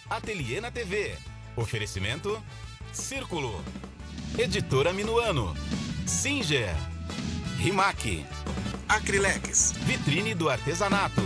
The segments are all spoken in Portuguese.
Ateliê na TV. Oferecimento Círculo. Editora Minuano. Singer. Rimac. Acrilex. Vitrine do Artesanato.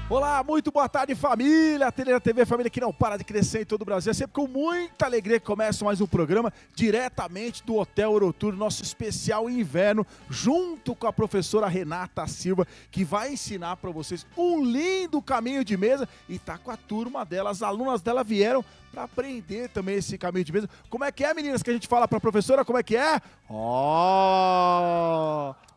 Olá, muito boa tarde, família. Ateliê na TV, família que não para de crescer em todo o Brasil. É sempre com muita alegria que começa mais um programa diretamente do Hotel Eurotour, nosso especial inverno, junto com a professora Renata Silva, que vai ensinar para vocês um lindo caminho de mesa e tá com a turma dela. As alunas dela vieram para aprender também esse caminho de mesa. Como é que é, meninas, que a gente fala para a professora? Como é que é?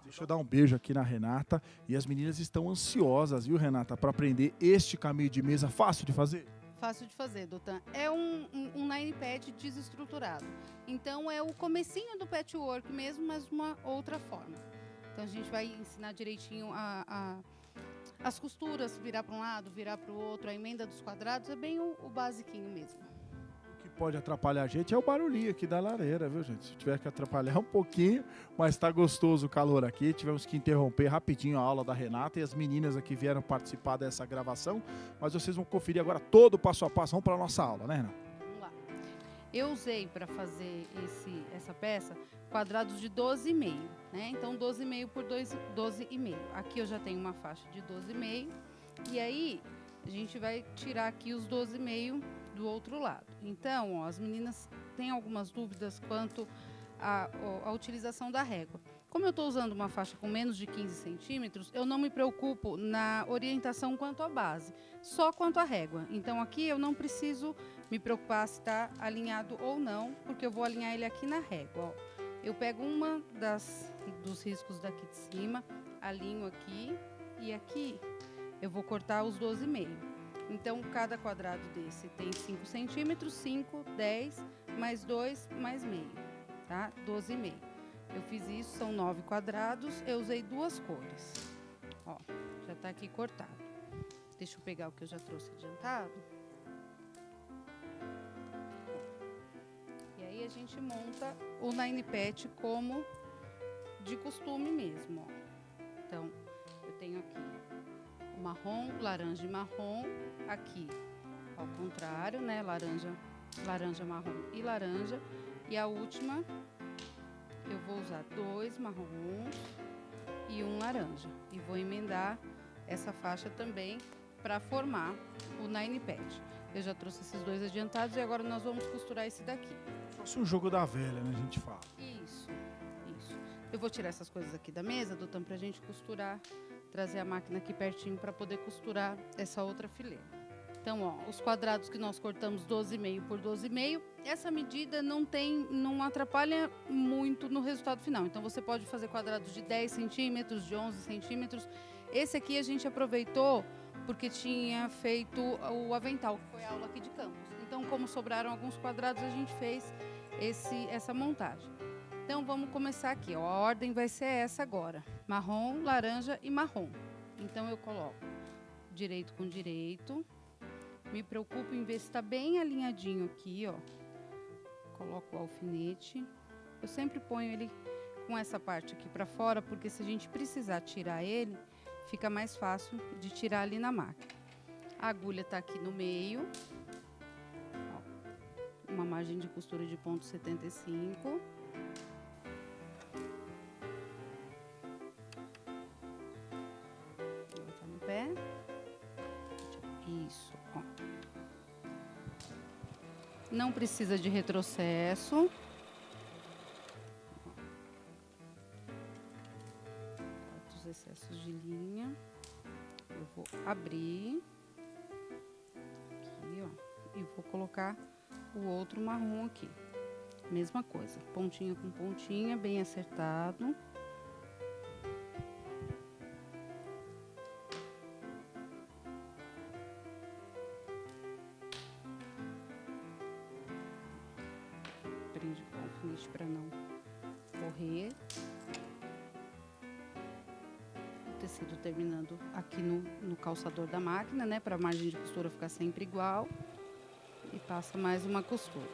Deixa eu dar um beijo aqui na Renata. E as meninas estão ansiosas, viu, Renata, para aprender este caminho de mesa. Fácil de fazer? Fácil de fazer, Doutan. É um nine pad desestruturado. Então é o comecinho do patchwork mesmo, mas de uma outra forma. Então a gente vai ensinar direitinho as costuras, virar para um lado, virar para o outro, a emenda dos quadrados, é bem o basiquinho mesmo. O que pode atrapalhar a gente é o barulhinho aqui da lareira, viu, gente? Se tiver que atrapalhar um pouquinho, mas tá gostoso o calor aqui. Tivemos que interromper rapidinho a aula da Renata e as meninas aqui vieram participar dessa gravação, mas vocês vão conferir agora todo o passo a passo. Vamos para a nossa aula, né, Renata? Vamos lá. Eu usei para fazer essa peça quadrados de 12,5, né? Então 12,5 por 12,5. Aqui eu já tenho uma faixa de 12,5 e aí a gente vai tirar aqui os 12,5 do outro lado. Então, ó, as meninas têm algumas dúvidas quanto à utilização da régua. Como eu estou usando uma faixa com menos de 15 centímetros, eu não me preocupo na orientação quanto à base, só quanto à régua. Então, aqui eu não preciso me preocupar se está alinhado ou não, porque eu vou alinhar ele aqui na régua. Ó. Eu pego uma dos riscos daqui de cima, alinho aqui e aqui eu vou cortar os 12,5. Então, cada quadrado desse tem 5 centímetros, 5, 10, mais 2, mais meio, tá? 12,5. Eu fiz isso, são 9 quadrados, eu usei 2 cores. Ó, já tá aqui cortado. Deixa eu pegar o que eu já trouxe adiantado. E aí a gente monta o nine pad como de costume mesmo, ó. Então, eu tenho aqui marrom, laranja e marrom, aqui ao contrário, né, laranja, marrom e laranja, e a última eu vou usar 2 marrons e 1 laranja, e vou emendar essa faixa também para formar o nine pad. Eu já trouxe esses 2 adiantados e agora nós vamos costurar esse daqui. Fosse um jogo da velha, né, a gente fala. Isso. Eu vou tirar essas coisas aqui da mesa, Doutan, pra gente costurar, trazer a máquina aqui pertinho para poder costurar essa outra fileira. Então, ó, os quadrados que nós cortamos 12,5 por 12,5, essa medida não atrapalha muito no resultado final. Então, você pode fazer quadrados de 10 centímetros, de 11 centímetros. Esse aqui a gente aproveitou porque tinha feito o avental, que foi a aula aqui de campus. Então, como sobraram alguns quadrados, a gente fez essa montagem. Então, vamos começar aqui, ó. A ordem vai ser essa agora. Marrom, laranja e marrom. Então, eu coloco direito com direito. Me preocupo em ver se está bem alinhadinho aqui, ó. Coloco o alfinete. Eu sempre ponho ele com essa parte aqui para fora, porque se a gente precisar tirar ele, fica mais fácil de tirar ali na máquina. A agulha está aqui no meio. Ó. Uma margem de costura de ponto 75. Pé. Isso, ó. Não precisa de retrocesso. Corto os excessos de linha. Eu vou abrir aqui, ó, e vou colocar o outro marrom aqui. Mesma coisa, pontinha com pontinha, bem acertado. Prende o alfinete para não correr. O tecido terminando aqui no calçador da máquina, né? Para a margem de costura ficar sempre igual. e passa mais uma costura.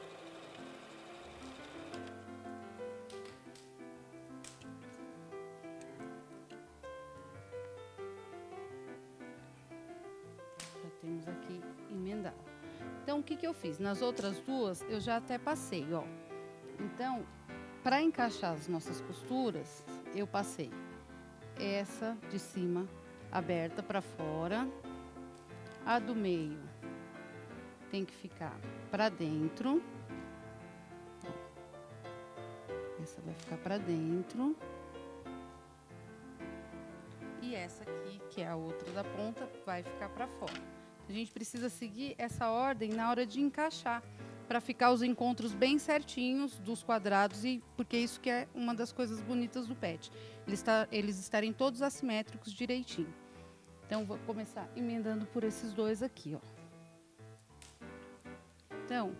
Já temos aqui emendado. Então, o que que eu fiz? Nas outras duas, eu já até passei, ó. Então, para encaixar as nossas costuras, eu passei essa de cima aberta para fora, a do meio tem que ficar para dentro, essa vai ficar para dentro, e essa aqui, que é a outra da ponta, vai ficar para fora. A gente precisa seguir essa ordem na hora de encaixar, para ficar os encontros bem certinhos dos quadrados, e porque isso que é uma das coisas bonitas do pet, eles estarem todos assimétricos direitinho. Então, vou começar emendando por esses dois aqui, ó. Então,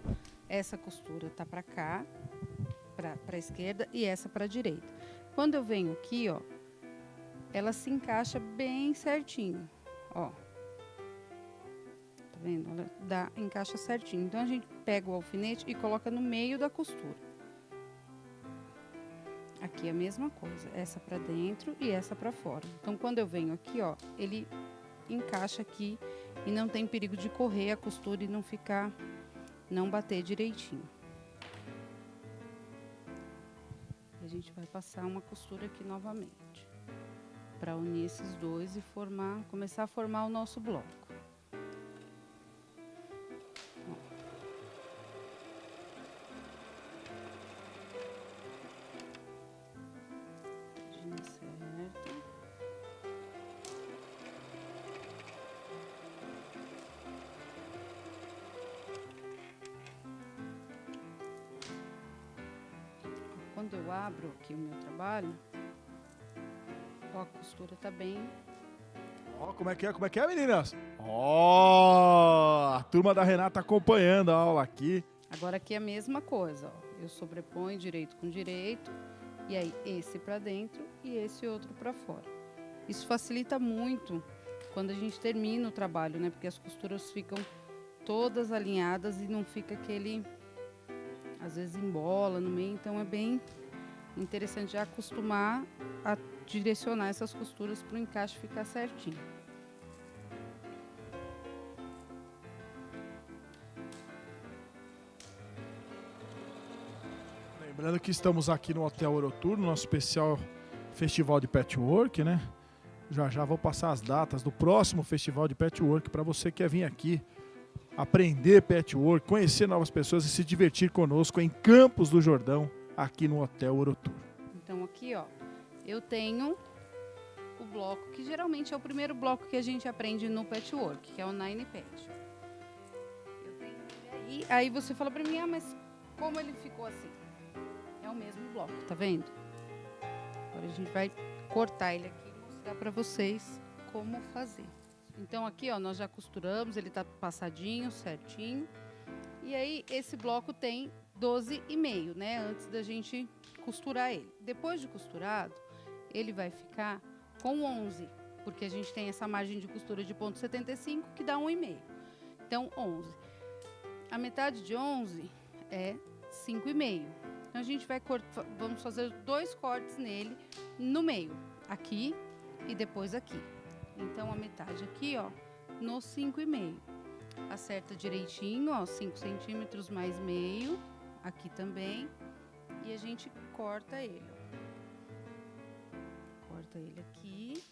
essa costura tá para cá, para a esquerda, e essa para a direita. Quando eu venho aqui, ó, ela se encaixa bem certinho, ó. Tá vendo? Ela encaixa certinho. Então, a gente pega o alfinete e coloca no meio da costura. Aqui é a mesma coisa, essa para dentro e essa para fora. Então, quando eu venho aqui, ó, ele encaixa aqui e não tem perigo de correr a costura e não bater direitinho. E a gente vai passar uma costura aqui novamente, para unir esses dois e começar a formar o nosso bloco. Quando eu abro aqui o meu trabalho, ó, a costura tá bem... Ó, como é que é, meninas? Ó, a turma da Renata acompanhando a aula aqui. Agora aqui é a mesma coisa, ó. Eu sobreponho direito com direito, e aí esse pra dentro e esse outro pra fora. Isso facilita muito quando a gente termina o trabalho, né? Porque as costuras ficam todas alinhadas e não fica aquele... Às vezes embola no meio, então é bem interessante já acostumar a direcionar essas costuras para o encaixe ficar certinho. Lembrando que estamos aqui no Hotel Eurotour, no nosso especial Festival de Patchwork, né? Já vou passar as datas do próximo Festival de Patchwork para você que quer vir aqui aprender patchwork, conhecer novas pessoas e se divertir conosco em Campos do Jordão, aqui no Hotel Eurotour. Então aqui, ó, eu tenho o bloco, que geralmente é o primeiro bloco que a gente aprende no patchwork, que é o Nine Patch. Eu tenho ele aí você fala pra mim, mas como ele ficou assim? É o mesmo bloco, tá vendo? Agora a gente vai cortar ele aqui e mostrar pra vocês como fazer. Então aqui, ó, nós já costuramos, ele tá passadinho, certinho. E aí esse bloco tem 12,5, né, antes da gente costurar ele. Depois de costurado, ele vai ficar com 11, porque a gente tem essa margem de costura de ponto 75 que dá 1,5. Então 11. A metade de 11 é 5,5. Então a gente vai vamos fazer 2 cortes nele no meio, aqui e depois aqui. Então, a metade aqui, ó, no 5,5. Acerta direitinho, ó, 5 centímetros mais meio, aqui também. E a gente corta ele, ó. Corta ele aqui.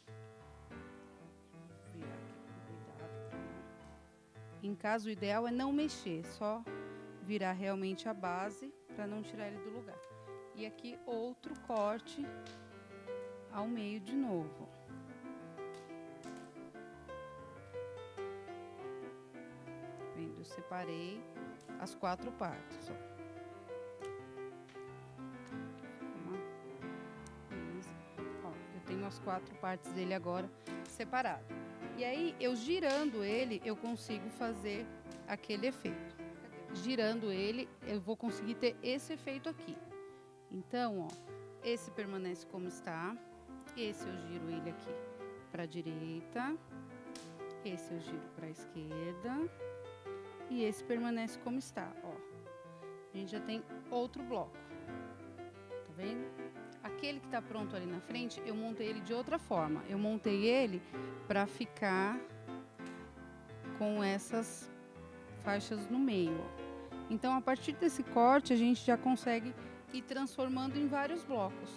Virar aqui com cuidado. Em caso, o ideal é não mexer, só virar realmente a base para não tirar ele do lugar. E aqui, outro corte ao meio de novo. Eu separei as 4 partes, ó. Ó, eu tenho as 4 partes dele agora separado. E aí, eu girando ele, eu consigo fazer aquele efeito. Girando ele, eu vou conseguir ter esse efeito aqui. Então, ó, esse permanece como está. Esse eu giro ele aqui para a direita. Esse eu giro para a esquerda. e esse permanece como está, ó. A gente já tem outro bloco, tá vendo? Aquele que está pronto ali na frente, eu montei ele de outra forma. Eu montei ele para ficar com essas faixas no meio, ó. Então, a partir desse corte, a gente já consegue ir transformando em vários blocos.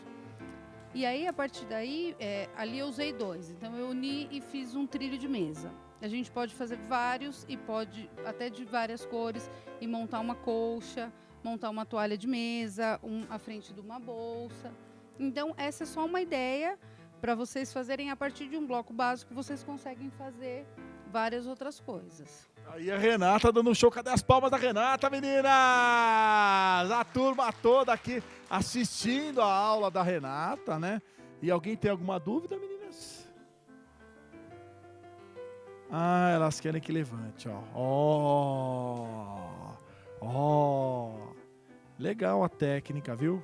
E aí, a partir daí, ali eu usei 2. Então, eu uni e fiz um trilho de mesa. A gente pode fazer vários e pode até de várias cores e montar uma colcha, montar uma toalha de mesa, a frente de uma bolsa. Então, essa é só uma ideia para vocês fazerem. A partir de um bloco básico, vocês conseguem fazer várias outras coisas. Aí a Renata dando um show. Cadê as palmas da Renata, meninas? A turma toda aqui assistindo a aula da Renata, né? E alguém tem alguma dúvida, meninas? Ah, elas querem que levante, ó. Legal a técnica, viu?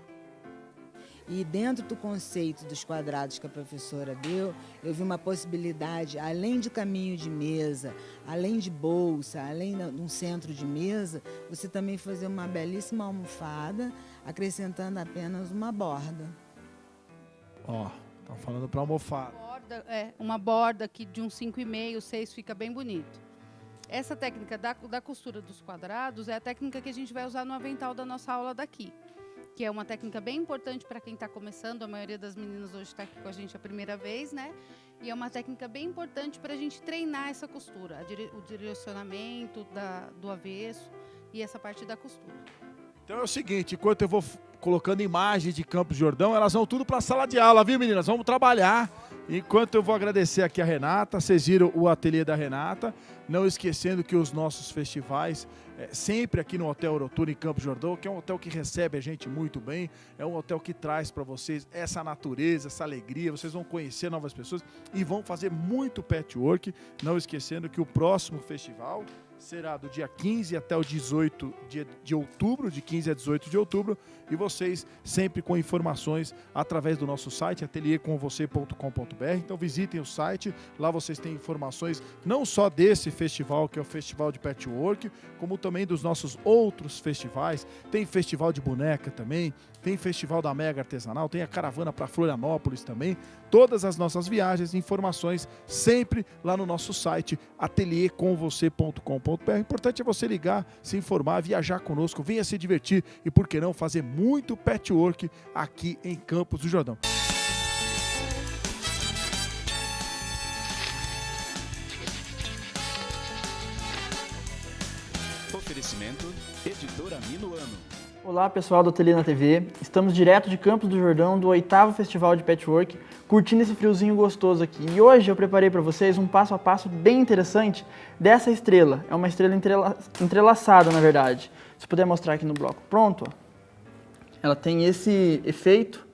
E dentro do conceito dos quadrados que a professora deu, eu vi uma possibilidade, além de caminho de mesa, além de bolsa, além de um centro de mesa, você também fazer uma belíssima almofada, acrescentando apenas uma borda. Ó, estão falando para almofada. Uma borda aqui de um 5,5, 6, fica bem bonito. Essa técnica da costura dos quadrados é a técnica que a gente vai usar no avental da nossa aula daqui, que é uma técnica bem importante para quem está começando. A maioria das meninas hoje está aqui com a gente a primeira vez, né? E é uma técnica bem importante para a gente treinar essa costura, o direcionamento do avesso e essa parte da costura. Então é o seguinte, enquanto eu vou colocando imagens de Campos do Jordão, elas vão tudo para a sala de aula, viu, meninas? Vamos trabalhar. Enquanto eu vou agradecer aqui a Renata, vocês viram o ateliê da Renata, não esquecendo que os nossos festivais, sempre aqui no Hotel Eurotour em Campos do Jordão, que é um hotel que recebe a gente muito bem, é um hotel que traz para vocês essa natureza, essa alegria, vocês vão conhecer novas pessoas e vão fazer muito patchwork, não esquecendo que o próximo festival será do dia 15 até o 18 de outubro, de 15 a 18 de outubro, e vocês sempre com informações através do nosso site, ateliercomvocê.com.br. Então visitem o site, lá vocês têm informações não só desse festival, que é o Festival de Patchwork, como também dos nossos outros festivais. Tem festival de boneca também, tem festival da Mega Artesanal, tem a caravana para Florianópolis também. Todas as nossas viagens, informações sempre lá no nosso site, ateliercomvocê.com.br. O importante é você ligar, se informar, viajar conosco, venha se divertir e, por que não, fazer muito patchwork aqui em Campos do Jordão. Oferecimento Editora Minuano. Olá pessoal do Ateliê na TV, estamos direto de Campos do Jordão, do 8º Festival de Patchwork, curtindo esse friozinho gostoso aqui. E hoje eu preparei para vocês um passo a passo bem interessante dessa estrela. É uma estrela entrelaçada, na verdade. Se puder mostrar aqui no bloco pronto, ó. Ela tem esse efeito,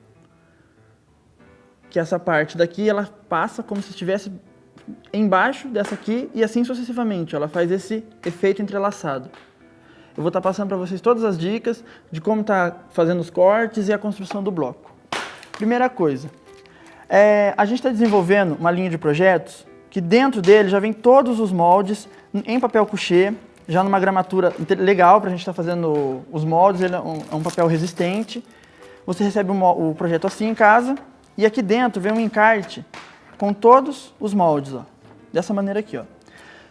que essa parte daqui ela passa como se estivesse embaixo dessa aqui e assim sucessivamente. Ela faz esse efeito entrelaçado. Eu vou estar passando para vocês todas as dicas de como está fazendo os cortes e a construção do bloco. Primeira coisa, a gente está desenvolvendo uma linha de projetos que dentro dele já vem todos os moldes em papel couché, já numa gramatura legal para a gente estar fazendo os moldes. Ele é um papel resistente. Você recebe o projeto assim em casa e aqui dentro vem um encarte com todos os moldes, ó, dessa maneira aqui, ó.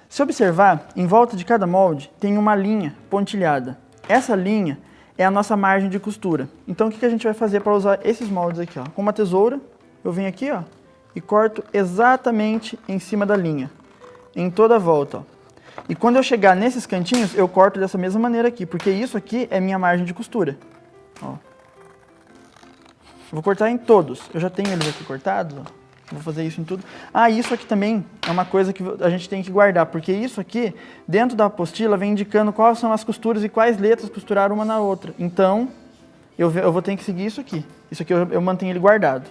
Se observar, em volta de cada molde tem uma linha pontilhada. Essa linha é a nossa margem de costura. Então o que a gente vai fazer para usar esses moldes aqui, ó? Com uma tesoura, eu venho aqui, ó, e corto exatamente em cima da linha, em toda a volta, ó. E quando eu chegar nesses cantinhos, eu corto dessa mesma maneira aqui, porque isso aqui é minha margem de costura. Ó. Vou cortar em todos. Eu já tenho eles aqui cortados, ó. Vou fazer isso em tudo. Ah, isso aqui também é uma coisa que a gente tem que guardar, porque isso aqui, dentro da apostila, vem indicando quais são as costuras e quais letras costurar uma na outra. Então, eu vou ter que seguir isso aqui. Isso aqui eu mantenho ele guardado.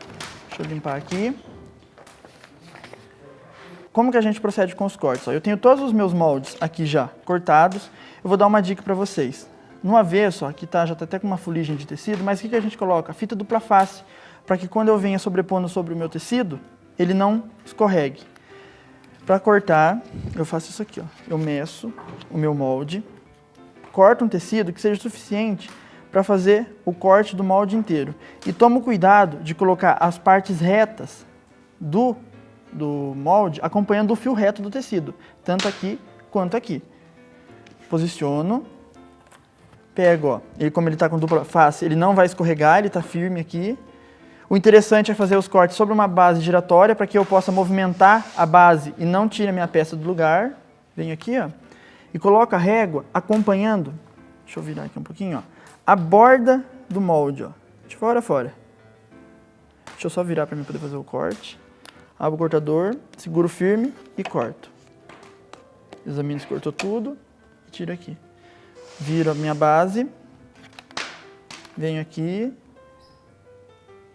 Deixa eu limpar aqui. Como que a gente procede com os cortes? Eu tenho todos os meus moldes aqui já cortados. Eu vou dar uma dica para vocês. No avesso, aqui já está até com uma fuligem de tecido, mas o que a gente coloca? A fita dupla face, para que quando eu venha sobrepondo sobre o meu tecido, ele não escorregue. Para cortar, eu faço isso aqui, ó. Eu meço o meu molde, corto um tecido que seja suficiente para fazer o corte do molde inteiro. E tomo cuidado de colocar as partes retas do molde acompanhando o fio reto do tecido, tanto aqui quanto aqui. Posiciono, pego, ó, ele, como ele está com dupla face, ele não vai escorregar, ele está firme aqui. O interessante é fazer os cortes sobre uma base giratória para que eu possa movimentar a base e não tire a minha peça do lugar. Venho aqui, ó, e coloco a régua acompanhando, deixa eu virar aqui um pouquinho, ó, a borda do molde, ó, de fora a fora. Deixa eu só virar para mim poder fazer o corte. Abro o cortador, seguro firme e corto. Examino se cortou tudo e tiro aqui. Viro a minha base, venho aqui,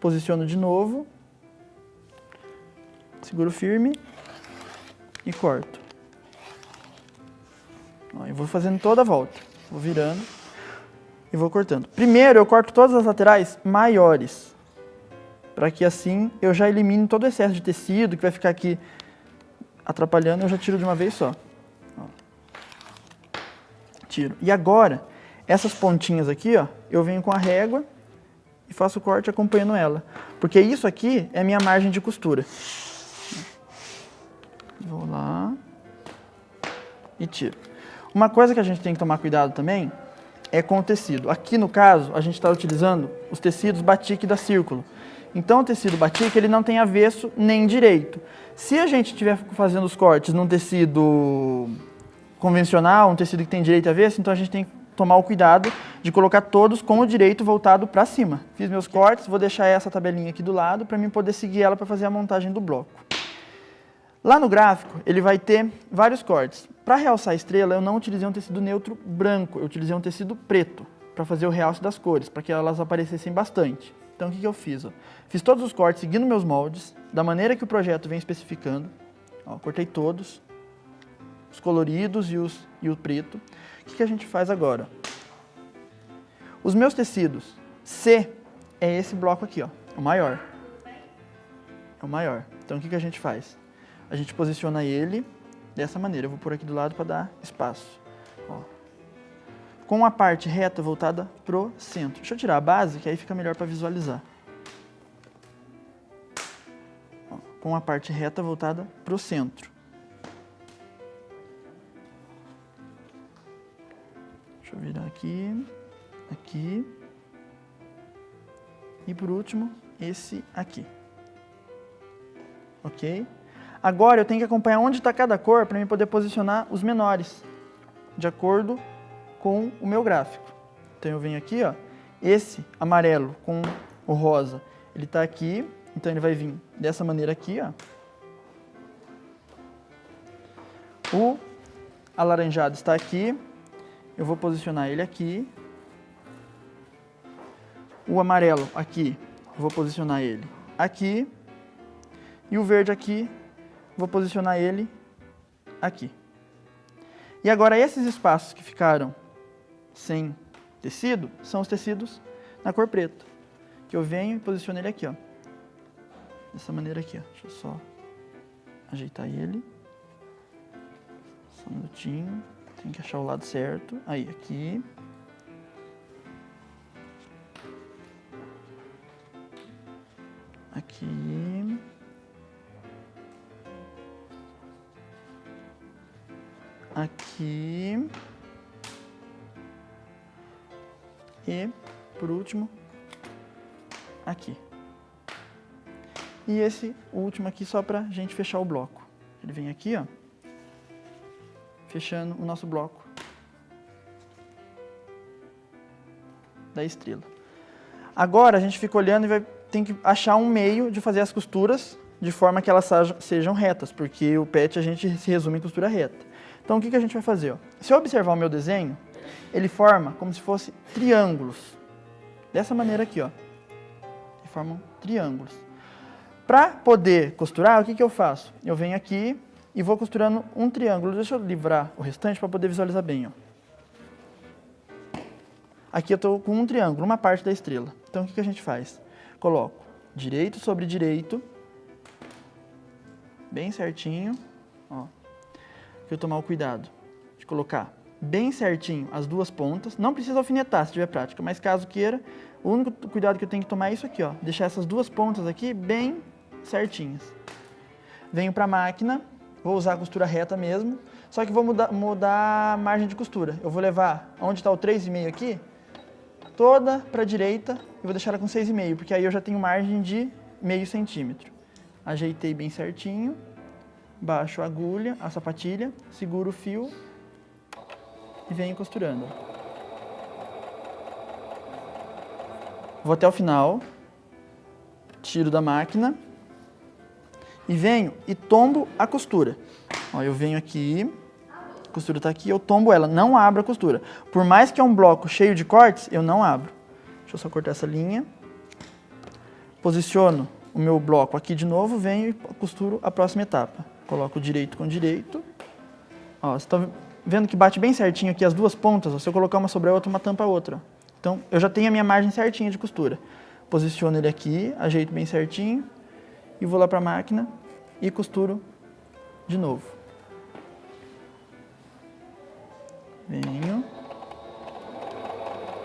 posiciono de novo, seguro firme e corto. Ó, eu vou fazendo toda a volta, vou virando e vou cortando. Primeiro eu corto todas as laterais maiores, para que assim eu já elimine todo o excesso de tecido que vai ficar aqui atrapalhando, eu já tiro de uma vez só. Ó. Tiro. E agora, essas pontinhas aqui, ó, eu venho com a régua e faço o corte acompanhando ela. Porque isso aqui é minha margem de costura. Vou lá e tiro. Uma coisa que a gente tem que tomar cuidado também é com o tecido. Aqui no caso, a gente está utilizando os tecidos batik da Círculo. Então o tecido batik ele não tem avesso nem direito. Se a gente estiver fazendo os cortes num tecido convencional, um tecido que tem direito e avesso, então a gente tem que tomar o cuidado de colocar todos com o direito voltado para cima. Fiz meus cortes, vou deixar essa tabelinha aqui do lado para mim poder seguir ela para fazer a montagem do bloco. Lá no gráfico, ele vai ter vários cortes. Para realçar a estrela, eu não utilizei um tecido neutro branco, eu utilizei um tecido preto para fazer o realce das cores, para que elas aparecessem bastante. Então o que eu fiz? Ó? Fiz todos os cortes seguindo meus moldes, da maneira que o projeto vem especificando. Ó, cortei todos, os coloridos e o preto. O que a gente faz agora? Os meus tecidos, C é esse bloco aqui, ó, o maior. É o maior. Então o que a gente faz? A gente posiciona ele dessa maneira. Eu vou pôr aqui do lado para dar espaço. Ó. Com a parte reta voltada pro centro. Deixa eu tirar a base, que aí fica melhor para visualizar. Ó, com a parte reta voltada pro centro. Deixa eu virar aqui, aqui. E por último, esse aqui. Ok? Agora eu tenho que acompanhar onde está cada cor para eu poder posicionar os menores, de acordo com o meu gráfico. Então eu venho aqui, ó, esse amarelo com o rosa, ele está aqui, então ele vai vir dessa maneira aqui, ó. O alaranjado está aqui, eu vou posicionar ele aqui. O amarelo aqui, vou posicionar ele aqui. E o verde aqui, vou posicionar ele aqui. E agora esses espaços que ficaram sem tecido, são os tecidos na cor preta. Que eu venho e posiciono ele aqui, ó. Dessa maneira aqui, ó. Deixa eu só ajeitar ele. Só um minutinho. Tem que achar o lado certo. Aí, aqui. Aqui. Aqui. E, por último, aqui. E esse último aqui só pra gente fechar o bloco. Ele vem aqui, ó. Fechando o nosso bloco da estrela. Agora a gente fica olhando e tem que achar um meio de fazer as costuras de forma que elas sejam retas, porque o PET a gente se resume em costura reta. Então o que a gente vai fazer? Ó? Se eu observar o meu desenho, ele forma como se fosse triângulos. Dessa maneira aqui, ó. Ele formam triângulos. Para poder costurar, o que eu faço? Eu venho aqui e vou costurando um triângulo. Deixa eu livrar o restante para poder visualizar bem, ó. Aqui eu estou com um triângulo, uma parte da estrela. Então o que a gente faz? Coloco direito sobre direito, bem certinho, Ó. Eu tomar o cuidado de colocar bem certinho as duas pontas. Não precisa alfinetar se tiver prática, mas caso queira, o único cuidado que eu tenho que tomar é isso aqui, ó. Deixar essas duas pontas aqui bem certinhas. Venho para a máquina, vou usar a costura reta mesmo, só que vou mudar a margem de costura. Eu vou levar onde está o 3,5 aqui, toda para a direita e vou deixar ela com 6,5, porque aí eu já tenho margem de meio centímetro. Ajeitei bem certinho, baixo a agulha, a sapatilha, seguro o fio e venho costurando. Vou até o final, tiro da máquina e venho e tombo a costura. Ó, eu venho aqui, a costura está aqui, eu tombo ela, não abro a costura. Por mais que é um bloco cheio de cortes, eu não abro. Deixa eu só cortar essa linha. Posiciono o meu bloco aqui de novo, venho e costuro a próxima etapa. Coloco direito com direito. Ó, você está vendo que bate bem certinho aqui as duas pontas? Ó, se eu colocar uma sobre a outra, uma tampa a outra. Ó. Então, eu já tenho a minha margem certinha de costura. Posiciono ele aqui, ajeito bem certinho e vou lá para a máquina e costuro de novo. Venho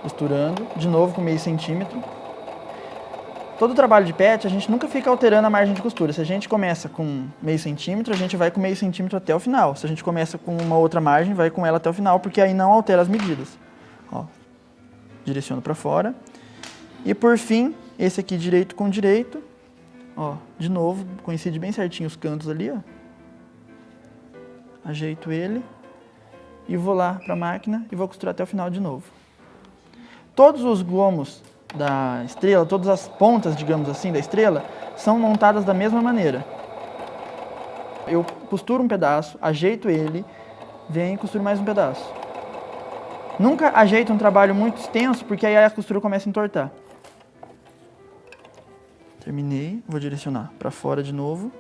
costurando, de novo com meio centímetro. Todo o trabalho de pet, a gente nunca fica alterando a margem de costura. Se a gente começa com meio centímetro, a gente vai com meio centímetro até o final. Se a gente começa com uma outra margem, vai com ela até o final, porque aí não altera as medidas. Ó, direciono para fora. E por fim, esse aqui direito com direito. Ó, de novo, coincide bem certinho os cantos ali, ó. Ajeito ele e vou lá para a máquina e vou costurar até o final de novo. Todos os gomos da estrela, todas as pontas, digamos assim, da estrela, são montadas da mesma maneira. Eu costuro um pedaço, ajeito ele, venho e costuro mais um pedaço. Nunca ajeito um trabalho muito extenso, porque aí a costura começa a entortar. Terminei, vou direcionar para fora de novo.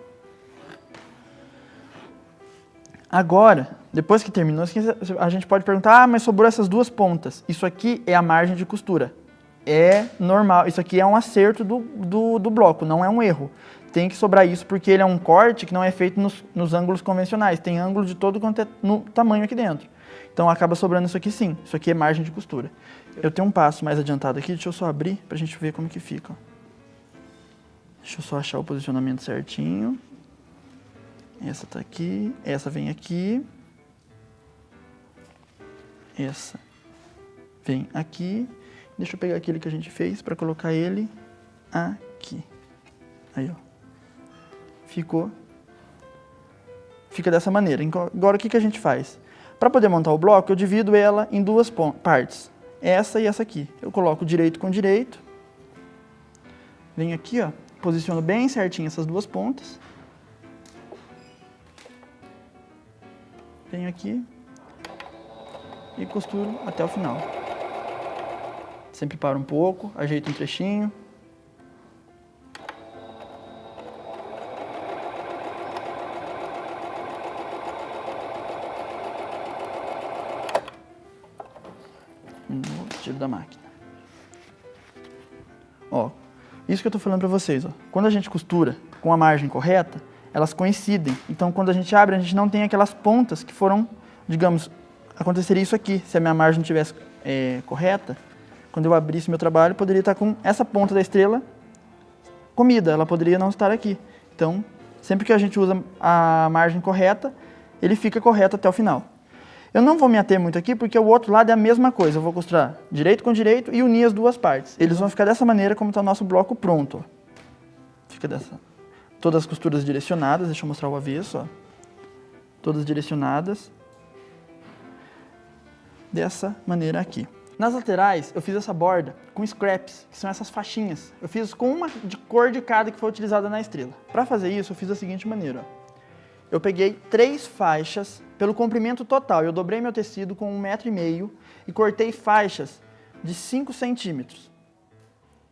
Agora, depois que terminou, a gente pode perguntar, ah, mas sobrou essas duas pontas. Isso aqui é a margem de costura. É normal, isso aqui é um acerto do bloco, não é um erro. Tem que sobrar isso porque ele é um corte que não é feito nos ângulos convencionais. Tem ângulo de todo quanto é no tamanho aqui dentro. Então acaba sobrando isso aqui sim, isso aqui é margem de costura. Eu tenho um passo mais adiantado aqui, deixa eu só abrir pra gente ver como que fica. Deixa eu só achar o posicionamento certinho. Essa tá aqui, essa vem aqui. Essa vem aqui. Deixa eu pegar aquele que a gente fez para colocar ele aqui. Aí, ó. Fica dessa maneira. Agora, o que a gente faz? Para poder montar o bloco, eu divido ela em duas partes. Essa e essa aqui. Eu coloco direito com direito. Venho aqui, ó. Posiciono bem certinho essas duas pontas. Venho aqui e costuro até o final. Sempre paro um pouco, ajeito um trechinho. Tiro da máquina. Ó, isso que eu tô falando pra vocês, ó. Quando a gente costura com a margem correta, elas coincidem. Então, quando a gente abre, a gente não tem aquelas pontas que foram, digamos, aconteceria isso aqui. Se a minha margem não tivesse correta, quando eu abrisse meu trabalho, poderia estar com essa ponta da estrela comida, ela poderia não estar aqui. Então, sempre que a gente usa a margem correta, ele fica correto até o final. Eu não vou me ater muito aqui, porque o outro lado é a mesma coisa. Eu vou costurar direito com direito e unir as duas partes. Eles vão ficar dessa maneira como está o nosso bloco pronto. Ó. Fica dessa. Todas as costuras direcionadas, deixa eu mostrar o avesso. Ó. Todas direcionadas. Dessa maneira aqui. Nas laterais, eu fiz essa borda com scraps, que são essas faixinhas. Eu fiz com uma de cor de cada que foi utilizada na estrela. Para fazer isso, eu fiz da seguinte maneira. Ó. Eu peguei 3 faixas pelo comprimento total. Eu dobrei meu tecido com 1,5 m e cortei faixas de 5 centímetros.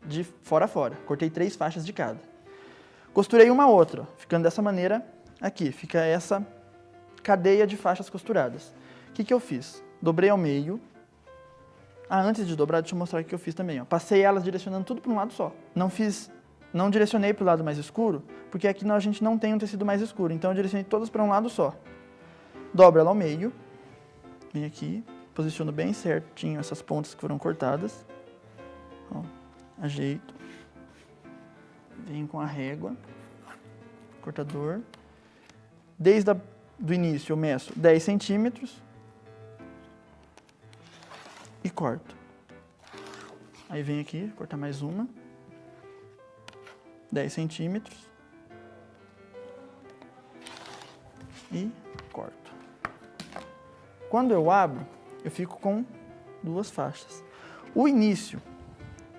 De fora a fora. Cortei 3 faixas de cada. Costurei uma outra, ó, ficando dessa maneira aqui. Fica essa cadeia de faixas costuradas. O que eu fiz? Dobrei ao meio. Antes de dobrar, deixa eu mostrar o que eu fiz também. Ó. Passei elas direcionando tudo para um lado só. Não fiz não direcionei para o lado mais escuro, porque aqui a gente não tem um tecido mais escuro, então eu direcionei todas para um lado só. Dobro ela ao meio, vem aqui, posiciono bem certinho essas pontas que foram cortadas, ó, ajeito, venho com a régua, cortador, desde do início eu meço 10 centímetros e corto. Aí venho aqui, cortar mais uma, 10 centímetros e corto. Quando eu abro, eu fico com 2 faixas. O início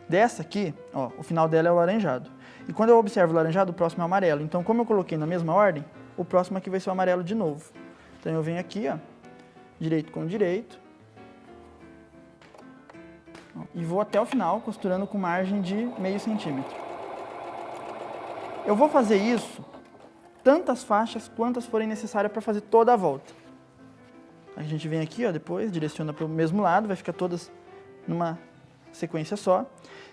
dessa aqui, ó, o final dela é o laranjado. E quando eu observo o laranjado, o próximo é o amarelo. Então, como eu coloquei na mesma ordem, o próximo aqui vai ser o amarelo de novo. Então, eu venho aqui, ó, direito com direito. Ó, e vou até o final, costurando com margem de meio centímetro. Eu vou fazer isso, tantas faixas quantas forem necessárias para fazer toda a volta. A gente vem aqui, ó, depois, direciona para o mesmo lado, vai ficar todas numa sequência só.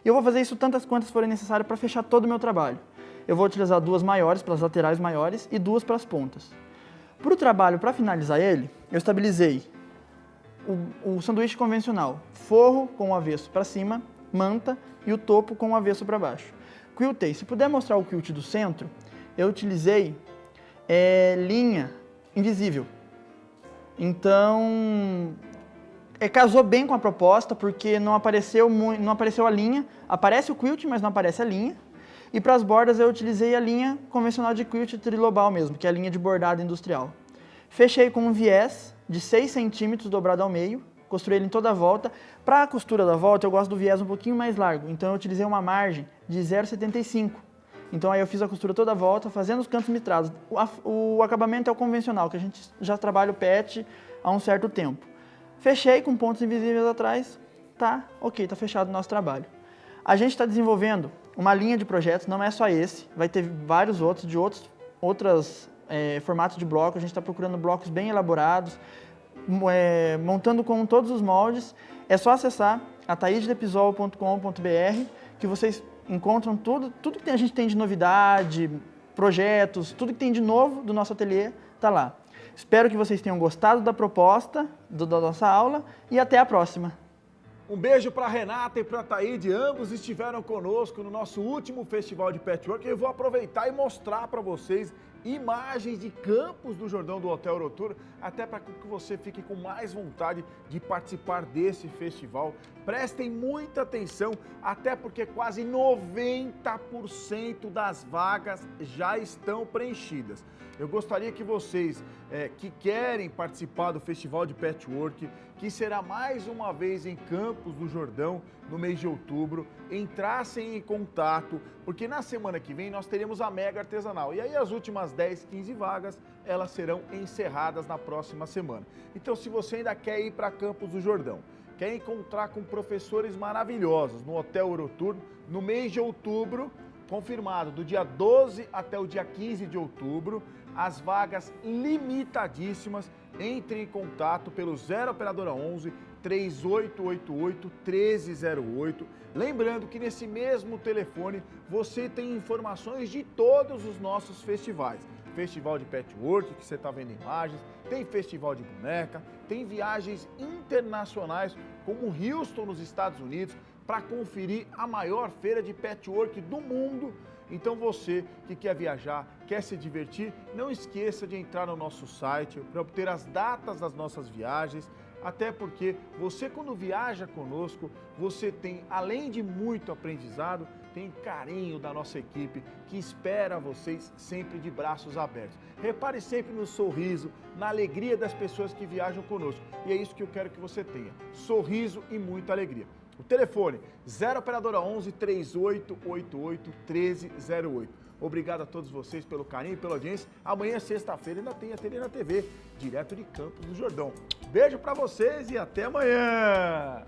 E eu vou fazer isso tantas quantas forem necessárias para fechar todo o meu trabalho. Eu vou utilizar 2 maiores para as laterais maiores e 2 para as pontas. Para o trabalho, para finalizar ele, eu estabilizei o sanduíche convencional, forro com o avesso para cima, manta e o topo com o avesso para baixo. Quiltei, se puder mostrar o quilt do centro, eu utilizei linha invisível. Então, casou bem com a proposta, porque não apareceu a linha, aparece o quilt, mas não aparece a linha. E para as bordas eu utilizei a linha convencional de quilt trilobal mesmo, que é a linha de bordado industrial. Fechei com um viés de 6 centímetros dobrado ao meio, costurei ele em toda a volta. Para a costura da volta eu gosto do viés um pouquinho mais largo, então eu utilizei uma margem de 0,75. Então aí eu fiz a costura toda a volta, fazendo os cantos mitrados. O acabamento é o convencional, que a gente já trabalha o pet há um certo tempo. Fechei com pontos invisíveis atrás, tá ok, tá fechado o nosso trabalho. A gente está desenvolvendo uma linha de projetos, não é só esse, vai ter vários outros, de outros formatos de bloco. A gente está procurando blocos bem elaborados, montando com todos os moldes. É só acessar ataidepizol.com.br que vocês encontram tudo que a gente tem de novidade, projetos, tudo que tem de novo do nosso ateliê está lá. Espero que vocês tenham gostado da proposta, da nossa aula, e até a próxima. Um beijo para a Renata e para a Ataíde, ambos estiveram conosco no nosso último festival de patchwork. Eu vou aproveitar e mostrar para vocês imagens de Campos do Jordão do Hotel Eurotour, até para que você fique com mais vontade de participar desse festival. Prestem muita atenção, até porque quase 90% das vagas já estão preenchidas. Eu gostaria que vocês que querem participar do Festival de Patchwork, que será mais uma vez em Campos do Jordão, no mês de outubro, entrassem em contato, porque na semana que vem nós teremos a Mega Artesanal. E aí as últimas 10, 15 vagas, elas serão encerradas na próxima semana. Então, se você ainda quer ir para Campos do Jordão, quer encontrar com professores maravilhosos no Hotel Eurotour, no mês de outubro, confirmado, do dia 12 até o dia 15 de outubro, as vagas limitadíssimas. Entre em contato pelo 0 Operadora 11 3888 1308. Lembrando que nesse mesmo telefone você tem informações de todos os nossos festivais. Festival de Patchwork, que você está vendo imagens, tem festival de boneca, tem viagens internacionais como Houston, nos Estados Unidos, para conferir a maior feira de patchwork do mundo. Então você que quer viajar, quer se divertir, não esqueça de entrar no nosso site para obter as datas das nossas viagens, até porque você, quando viaja conosco, você tem, além de muito aprendizado, tem carinho da nossa equipe que espera vocês sempre de braços abertos. Repare sempre no sorriso, na alegria das pessoas que viajam conosco. E é isso que eu quero que você tenha, sorriso e muita alegria. O telefone 0 Operadora 11 3888 1308. Obrigado a todos vocês pelo carinho e pela audiência. Amanhã, sexta-feira, ainda tem Ateliê na TV, direto de Campos do Jordão. Beijo pra vocês e até amanhã!